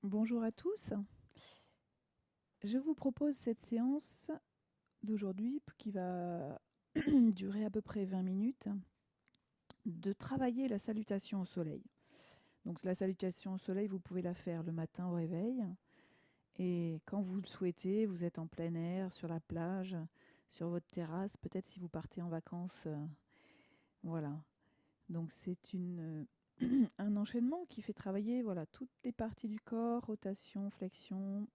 Bonjour à tous. Je vous propose cette séance d'aujourd'hui qui va durer à peu près 20 minutes, de travailler la salutation au soleil. Donc la salutation au soleil, vous pouvez la faire le matin au réveil et quand vous le souhaitez, vous êtes en plein air, sur la plage, sur votre terrasse, peut-être si vous partez en vacances. Voilà. Donc un enchaînement qui fait travailler voilà, toutes les parties du corps, rotation, flexion,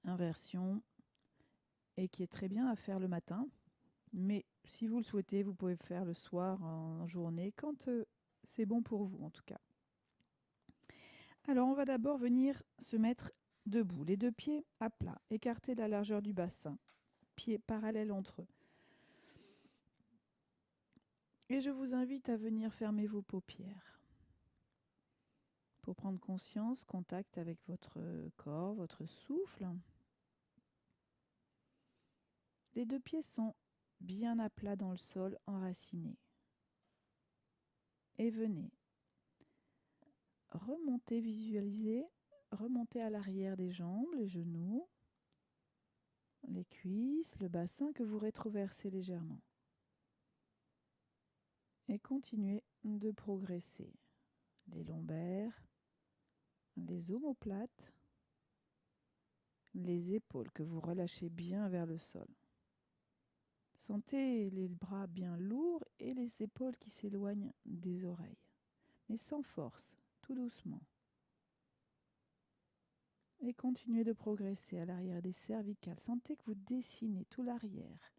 inversion, et qui est très bien à faire le matin. Mais si vous le souhaitez, vous pouvez le faire le soir, en journée, quand c'est bon pour vous en tout cas. Alors on va d'abord venir se mettre debout, les deux pieds à plat, écartés de la largeur du bassin, pieds parallèles entre eux. Et je vous invite à venir fermer vos paupières pour prendre conscience, contact avec votre corps, votre souffle. Les deux pieds sont bien à plat dans le sol, enracinés. Et venez remonter, visualiser, remonter à l'arrière des jambes, les genoux, les cuisses, le bassin que vous rétroversez légèrement. Et continuez de progresser. Les lombaires, les omoplates, les épaules que vous relâchez bien vers le sol. Sentez les bras bien lourds et les épaules qui s'éloignent des oreilles, mais sans force, tout doucement. Et continuez de progresser à l'arrière des cervicales. Sentez que vous dessinez tout l'arrière,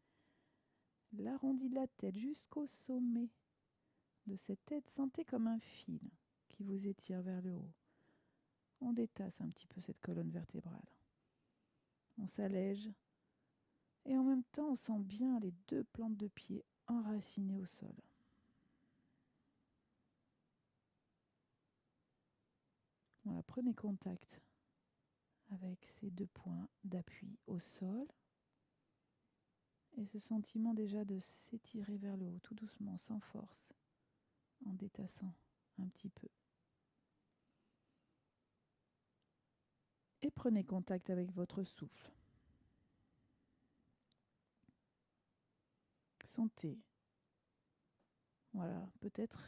l'arrondi de la tête jusqu'au sommet de cette tête. Sentez comme un fil qui vous étire vers le haut. On détasse un petit peu cette colonne vertébrale. On s'allège et en même temps on sent bien les deux plantes de pied enracinées au sol. Voilà, prenez contact avec ces deux points d'appui au sol et ce sentiment déjà de s'étirer vers le haut tout doucement, sans force, en détassant un petit peu. Et prenez contact avec votre souffle. Sentez. Voilà, peut-être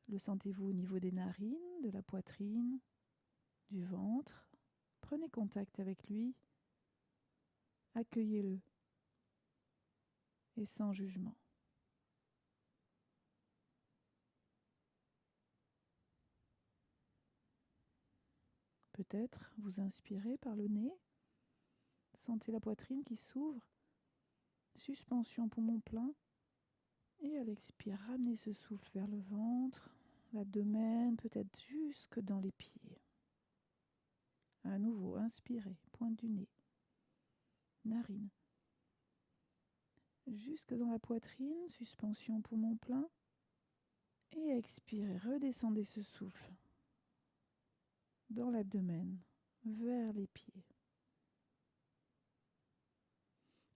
le sentez-vous au niveau des narines, de la poitrine, du ventre. Prenez contact avec lui. Accueillez-le. Et sans jugement. Peut-être vous inspirez par le nez. Sentez la poitrine qui s'ouvre. Suspension poumon plein. Et à l'expire, ramenez ce souffle vers le ventre, l'abdomen, peut-être jusque dans les pieds. À nouveau, inspirez, pointe du nez, narine. Jusque dans la poitrine, suspension poumon plein. Et expirez, redescendez ce souffle dans l'abdomen, vers les pieds.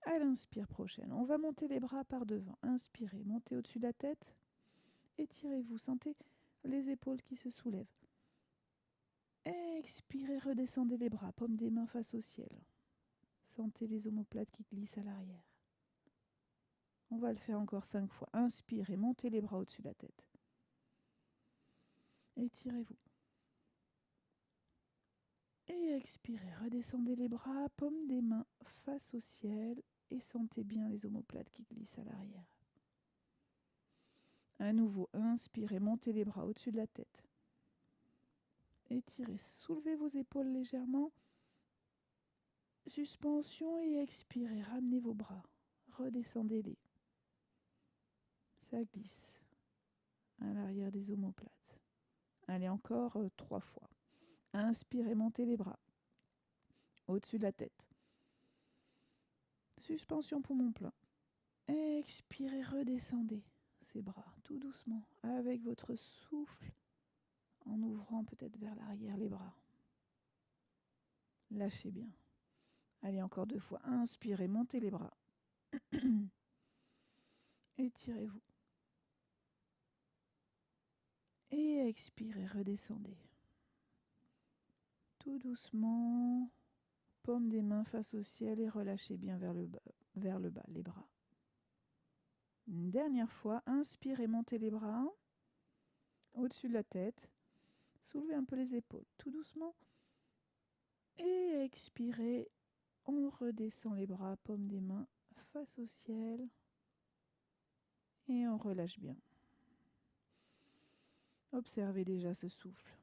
À l'inspire prochaine, on va monter les bras par devant. Inspirez, montez au-dessus de la tête. Étirez-vous, sentez les épaules qui se soulèvent. Expirez, redescendez les bras, paume des mains face au ciel. Sentez les omoplates qui glissent à l'arrière. On va le faire encore 5 fois. Inspirez, montez les bras au-dessus de la tête. Étirez-vous. Et expirez, redescendez les bras, paume des mains face au ciel et sentez bien les omoplates qui glissent à l'arrière. À nouveau, inspirez, montez les bras au-dessus de la tête. Étirez, soulevez vos épaules légèrement. Suspension et expirez, ramenez vos bras, redescendez-les. Ça glisse à l'arrière des omoplates. Allez, encore 3 fois. Inspirez, montez les bras au-dessus de la tête. Suspension poumon plein. Expirez, redescendez ces bras tout doucement avec votre souffle en ouvrant peut-être vers l'arrière les bras. Lâchez bien. Allez, encore 2 fois. Inspirez, montez les bras. Étirez-vous. Et expirez, redescendez. Tout doucement, paume des mains face au ciel et relâchez bien vers le bas les bras. Une dernière fois, inspirez, montez les bras au-dessus de la tête. Soulevez un peu les épaules, tout doucement. Et expirez, on redescend les bras, paume des mains face au ciel. Et on relâche bien. Observez déjà ce souffle.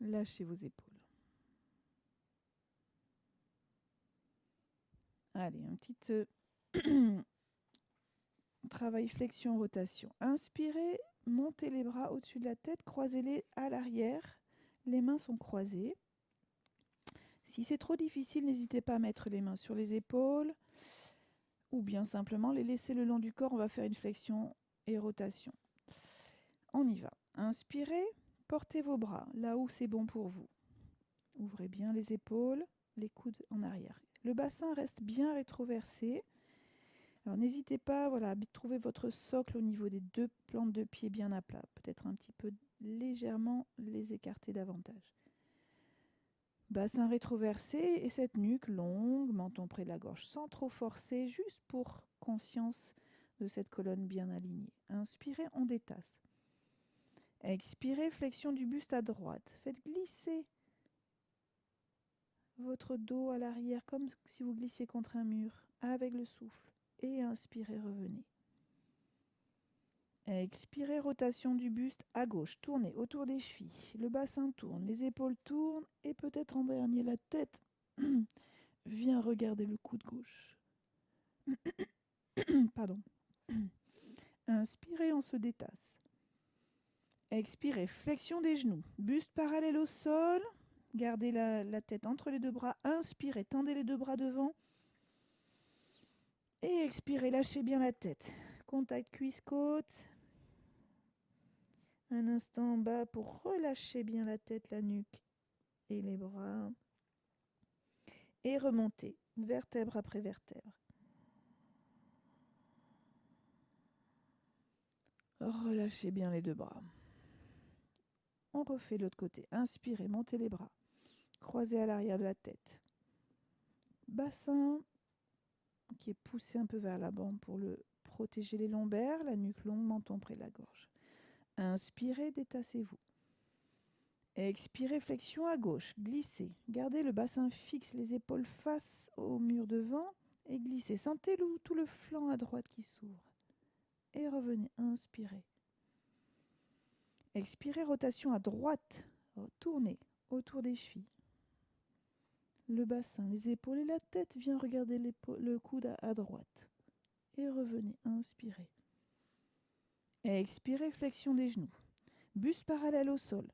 Lâchez vos épaules. Allez, un petit travail flexion-rotation. Inspirez, montez les bras au-dessus de la tête, croisez-les à l'arrière. Les mains sont croisées. Si c'est trop difficile, n'hésitez pas à mettre les mains sur les épaules ou bien simplement les laisser le long du corps. On va faire une flexion et rotation. On y va. Inspirez, portez vos bras là où c'est bon pour vous. Ouvrez bien les épaules, les coudes en arrière. Le bassin reste bien rétroversé. Alors n'hésitez pas à trouver votre socle au niveau des deux plantes de pied bien à plat. Peut-être un petit peu légèrement les écarter davantage. Bassin rétroversé et cette nuque longue, menton près de la gorge, sans trop forcer, juste pour conscience de cette colonne bien alignée. Inspirez, on détasse. Expirez, flexion du buste à droite. Faites glisser votre dos à l'arrière comme si vous glissiez contre un mur avec le souffle. Et inspirez, revenez. Expirez, rotation du buste à gauche. Tournez autour des chevilles. Le bassin tourne, les épaules tournent et peut-être en dernier la tête vient regarder le coude gauche. Pardon. Inspirez, on se détasse. Expirez, flexion des genoux. Buste parallèle au sol. Gardez la tête entre les deux bras. Inspirez, tendez les deux bras devant. Et expirez, lâchez bien la tête. Contact cuisse-côte. Un instant en bas pour relâcher bien la tête, la nuque et les bras. Et remontez, vertèbre après vertèbre. Relâchez bien les deux bras. On refait l'autre côté. Inspirez, montez les bras. Croisez à l'arrière de la tête. Bassin qui est poussé un peu vers l'avant pour le protéger les lombaires, la nuque longue, menton près de la gorge. Inspirez, détassez-vous. Expirez, flexion à gauche, glissez. Gardez le bassin fixe, les épaules face au mur devant et glissez. Sentez tout le flanc à droite qui s'ouvre. Et revenez, inspirez. Expirez, rotation à droite. Tournez autour des chevilles. Le bassin, les épaules et la tête viennent regarder le coude à droite. Et revenez, inspirez. Expirez, flexion des genoux. Buste parallèle au sol.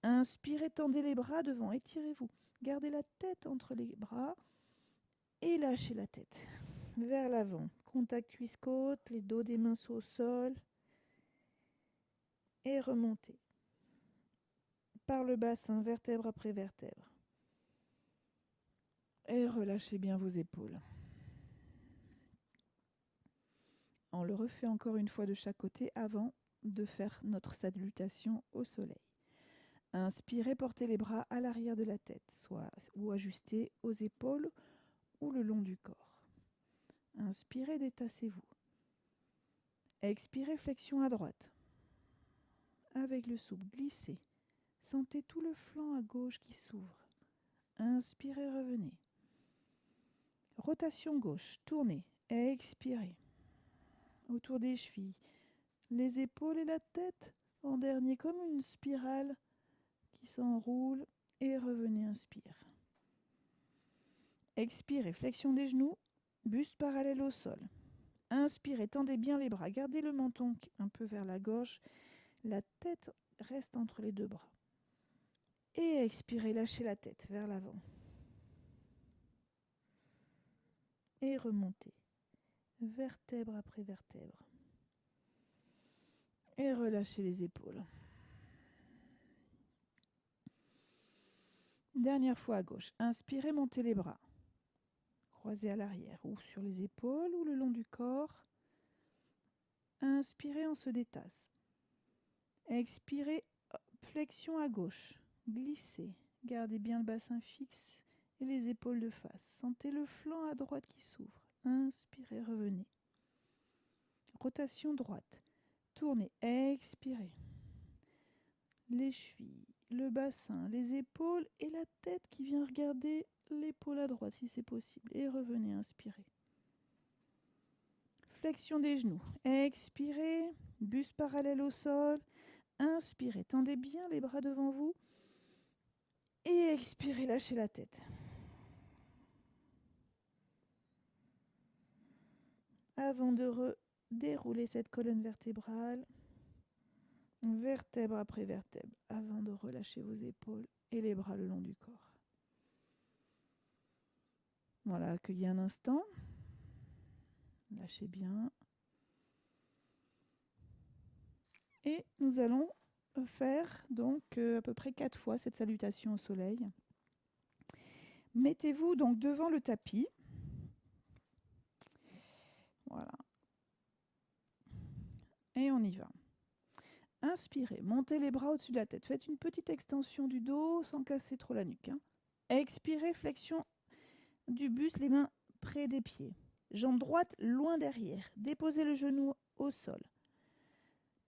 Inspirez, tendez les bras devant, étirez-vous. Gardez la tête entre les bras et lâchez la tête vers l'avant. Contact cuisse-côte, les dos des mains sont au sol. Et remontez. Par le bassin, vertèbre après vertèbre. Et relâchez bien vos épaules. On le refait encore une fois de chaque côté avant de faire notre salutation au soleil. Inspirez, portez les bras à l'arrière de la tête, soit ou ajustés aux épaules ou le long du corps. Inspirez, détassez-vous. Expirez, flexion à droite. Avec le souffle, glissez. Sentez tout le flanc à gauche qui s'ouvre. Inspirez, revenez. Rotation gauche, tournez. Expirez. Autour des chevilles, les épaules et la tête en dernier comme une spirale qui s'enroule et revenez, inspire. Expirez, flexion des genoux, buste parallèle au sol. Inspirez, tendez bien les bras, gardez le menton un peu vers la gorge, la tête reste entre les deux bras. Et expirez, lâchez la tête vers l'avant. Et remontez, vertèbre après vertèbre. Et relâchez les épaules. Dernière fois à gauche. Inspirez, montez les bras. Croisez à l'arrière ou sur les épaules ou le long du corps. Inspirez, on se détasse. Expirez, Flexion à gauche. Glissez. Gardez bien le bassin fixe et les épaules de face. Sentez le flanc à droite qui s'ouvre. Inspirez, revenez. Rotation droite. Tournez, expirez. Les chevilles, le bassin, les épaules et la tête qui vient regarder l'épaule à droite si c'est possible. Et revenez, inspirez. Flexion des genoux. Expirez, buste parallèle au sol. Inspirez, tendez bien les bras devant vous. Et expirez, lâchez la tête. Avant de dérouler cette colonne vertébrale, vertèbre après vertèbre, avant de relâcher vos épaules et les bras le long du corps. Voilà, accueillez un instant. Lâchez bien. Et nous allons faire donc à peu près 4 fois cette salutation au soleil. Mettez-vous donc devant le tapis. Voilà. Et on y va. Inspirez, montez les bras au-dessus de la tête. Faites une petite extension du dos sans casser trop la nuque. Expirez, flexion du buste, les mains près des pieds. Jambe droite loin derrière. Déposez le genou au sol.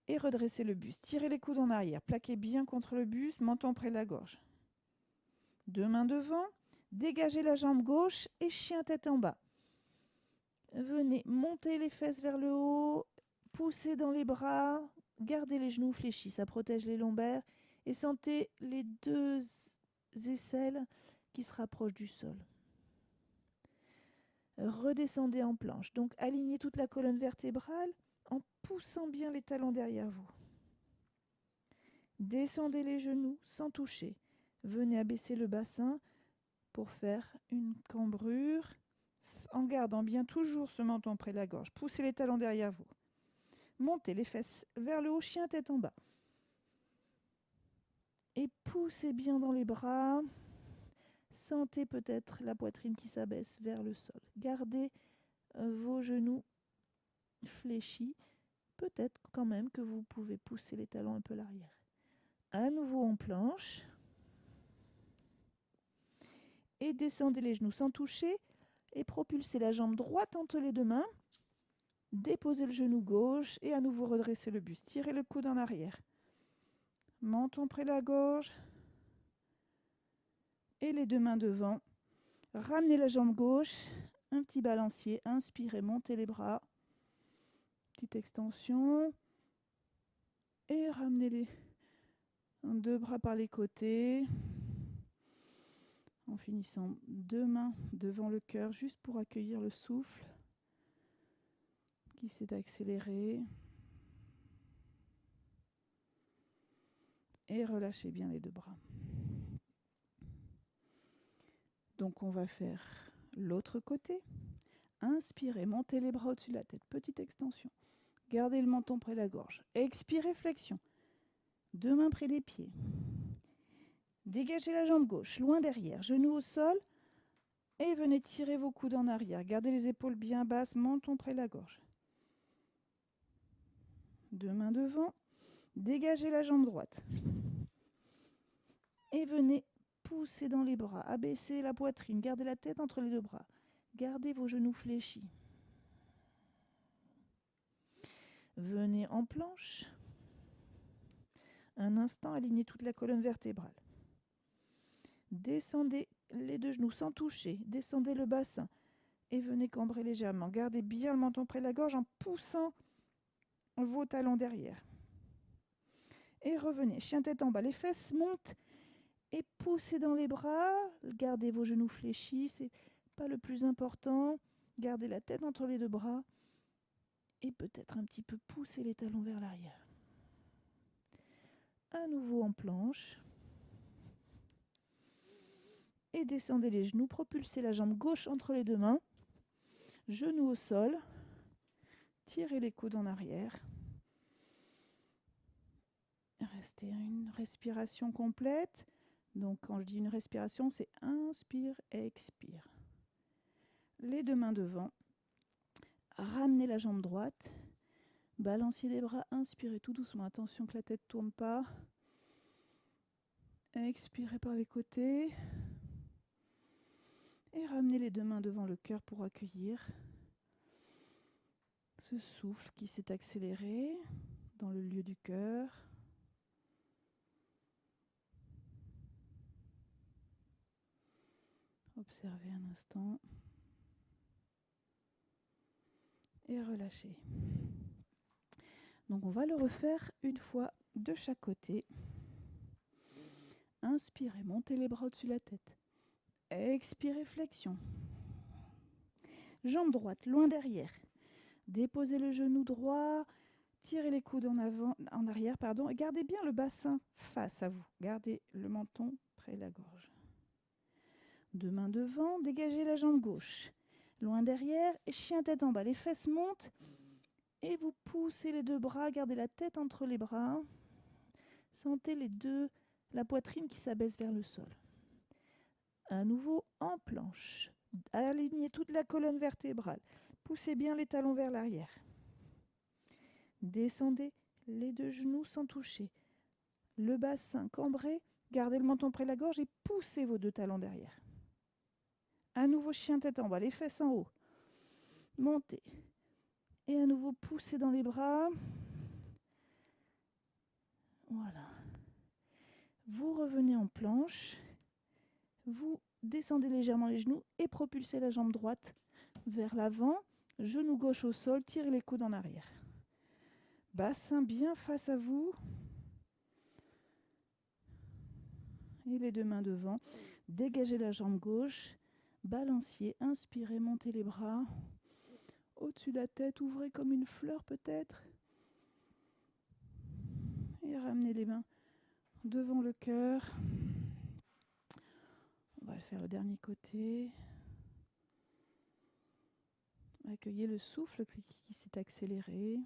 Et redressez le buste. Tirez les coudes en arrière. Plaquez bien contre le buste, menton près de la gorge. 2 mains devant. Dégagez la jambe gauche et chien tête en bas. Venez monter les fesses vers le haut. Poussez dans les bras. Gardez les genoux fléchis. Ça protège les lombaires. Et sentez les 2 aisselles qui se rapprochent du sol. Redescendez en planche. Donc alignez toute la colonne vertébrale en poussant bien les talons derrière vous. Descendez les genoux sans toucher. Venez abaisser le bassin pour faire une cambrure en gardant bien toujours ce menton près de la gorge. Poussez les talons derrière vous. Montez les fesses vers le haut, chien tête en bas. Et poussez bien dans les bras. Sentez peut-être la poitrine qui s'abaisse vers le sol. Gardez vos genoux fléchis. Peut-être quand même que vous pouvez pousser les talons un peu l'arrière. À nouveau en planche. Et descendez les genoux sans toucher. Et propulsez la jambe droite entre les 2 mains. Déposez le genou gauche et à nouveau redressez le buste. Tirez le coude en arrière. Menton près de la gorge. Et les 2 mains devant. Ramenez la jambe gauche. Un petit balancier. Inspirez, montez les bras. Petite extension. Et ramenez les 2 bras par les côtés. En finissant 2 mains devant le cœur, juste pour accueillir le souffle qui s'est accéléré. Et relâchez bien les 2 bras. Donc on va faire l'autre côté. Inspirez, montez les bras au-dessus de la tête. Petite extension. Gardez le menton près de la gorge. Expirez, flexion. 2 mains près des pieds. Dégagez la jambe gauche, loin derrière. Genou au sol. Et venez tirer vos coudes en arrière. Gardez les épaules bien basses, menton près de la gorge. 2 mains devant. Dégagez la jambe droite. Et venez pousser dans les bras. Abaissez la poitrine. Gardez la tête entre les 2 bras. Gardez vos genoux fléchis. Venez en planche. Un instant, alignez toute la colonne vertébrale. Descendez les 2 genoux sans toucher. Descendez le bassin. Et venez cambrer légèrement. Gardez bien le menton près de la gorge en poussant vos talons derrière. Et revenez. Chien tête en bas. Les fesses montent. Et poussez dans les bras. Gardez vos genoux fléchis. C'est pas le plus important. Gardez la tête entre les 2 bras. Et peut-être un petit peu pousser les talons vers l'arrière. À nouveau en planche. Et descendez les genoux. Propulsez la jambe gauche entre les 2 mains. Genoux au sol. Tirez les coudes en arrière. Restez une respiration complète. Donc quand je dis une respiration, c'est inspire, expire. Les 2 mains devant. Ramenez la jambe droite. Balanciez les bras, inspirez tout doucement. Attention que la tête ne tourne pas. Expirez par les côtés. Et ramenez les deux mains devant le cœur pour accueillir ce souffle qui s'est accéléré dans le lieu du cœur. Observez un instant. Et relâchez. Donc on va le refaire une fois de chaque côté. Inspirez, montez les bras au-dessus de la tête. Expirez, flexion. Jambe droite, loin derrière. Déposez le genou droit, tirez les coudes en arrière, et gardez bien le bassin face à vous. Gardez le menton près de la gorge. Deux mains devant, dégagez la jambe gauche. Loin derrière, chien tête en bas. Les fesses montent et vous poussez les deux bras, gardez la tête entre les bras. Sentez la poitrine qui s'abaisse vers le sol. À nouveau en planche. Alignez toute la colonne vertébrale. Poussez bien les talons vers l'arrière. Descendez les deux genoux sans toucher. Le bassin cambré. Gardez le menton près de la gorge et poussez vos deux talons derrière. À nouveau chien tête en bas, les fesses en haut. Montez. Et à nouveau poussez dans les bras. Voilà. Vous revenez en planche. Vous descendez légèrement les genoux et propulsez la jambe droite vers l'avant. Genou gauche au sol, tirez les coudes en arrière. Bassin bien face à vous. Et les deux mains devant. Dégagez la jambe gauche. Balancier, inspirez, montez les bras. Au-dessus de la tête, ouvrez comme une fleur peut-être. Et ramenez les mains devant le cœur. On va faire le dernier côté. Accueillez le souffle qui s'est accéléré.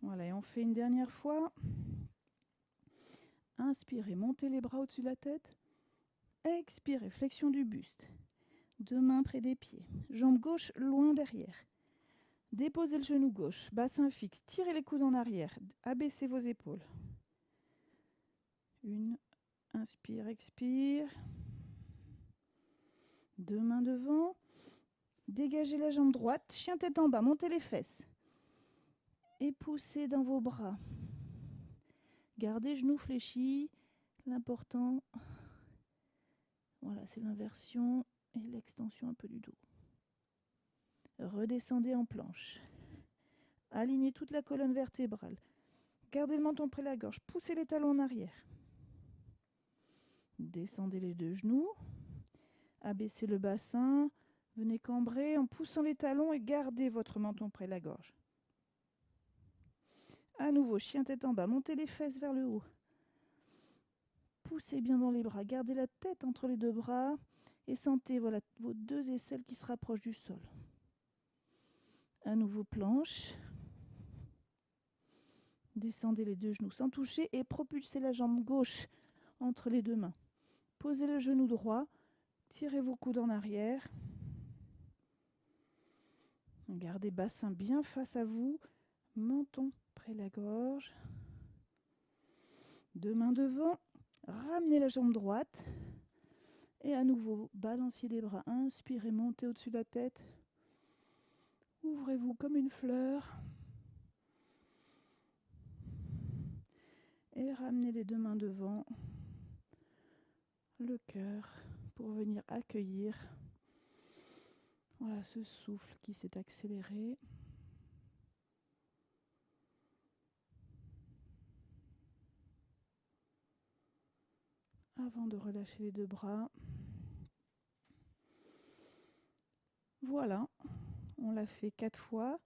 Voilà, et on fait une dernière fois. Inspirez, montez les bras au-dessus de la tête. Expirez, flexion du buste. Deux mains près des pieds. Jambe gauche loin derrière. Déposez le genou gauche, bassin fixe. Tirez les coudes en arrière. Abaissez vos épaules. Inspire, expire. Deux mains devant. Dégagez la jambe droite. Chien tête en bas. Montez les fesses. Et poussez dans vos bras. Gardez genoux fléchis. L'important, voilà, c'est l'inversion et l'extension un peu du dos. Redescendez en planche. Alignez toute la colonne vertébrale. Gardez le menton près de la gorge. Poussez les talons en arrière. Descendez les deux genoux. Abaissez le bassin. Venez cambrer en poussant les talons et gardez votre menton près de la gorge. À nouveau, chien tête en bas. Montez les fesses vers le haut. Poussez bien dans les bras. Gardez la tête entre les deux bras. Et sentez voilà, vos deux aisselles qui se rapprochent du sol. À nouveau, planche. Descendez les deux genoux sans toucher et propulsez la jambe gauche entre les deux mains. Posez le genou droit. Tirez vos coudes en arrière. Gardez bassin bien face à vous. Menton près de la gorge. Deux mains devant. Ramenez la jambe droite. Et à nouveau, balanciez les bras. Inspirez, montez au-dessus de la tête. Ouvrez-vous comme une fleur. Et ramenez les deux mains devant le cœur pour venir accueillir voilà, ce souffle qui s'est accéléré. Avant de relâcher les deux bras. Voilà, on l'a fait 4 fois.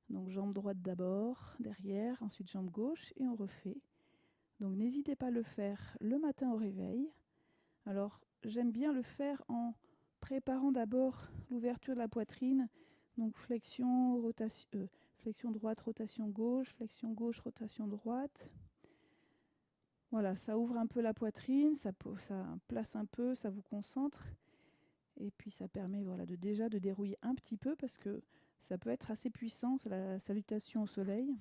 Donc jambe droite d'abord, derrière, ensuite jambe gauche et on refait. Donc n'hésitez pas à le faire le matin au réveil. Alors j'aime bien le faire en préparant d'abord l'ouverture de la poitrine. Donc flexion, flexion droite, rotation gauche, rotation droite. Voilà, ça ouvre un peu la poitrine, ça place un peu, ça vous concentre. Et puis ça permet voilà, déjà de dérouiller un petit peu parce que ça peut être assez puissant, c'est la salutation au soleil.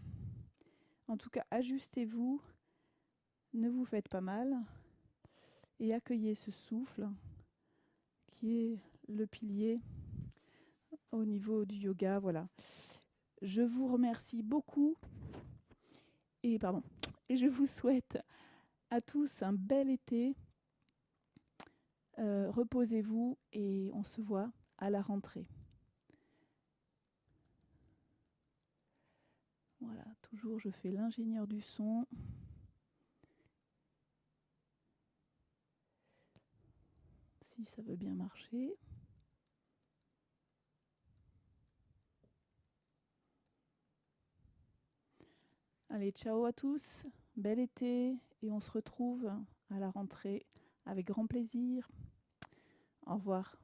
En tout cas, ajustez-vous ne vous faites pas mal et accueillez ce souffle qui est le pilier au niveau du yoga. Voilà. Je vous remercie beaucoup et je vous souhaite à tous un bel été. Reposez-vous et on se voit à la rentrée. Voilà, toujours je fais l'ingénieur du son. Si ça veut bien marcher. Allez, ciao à tous, bel été et on se retrouve à la rentrée avec grand plaisir. Au revoir.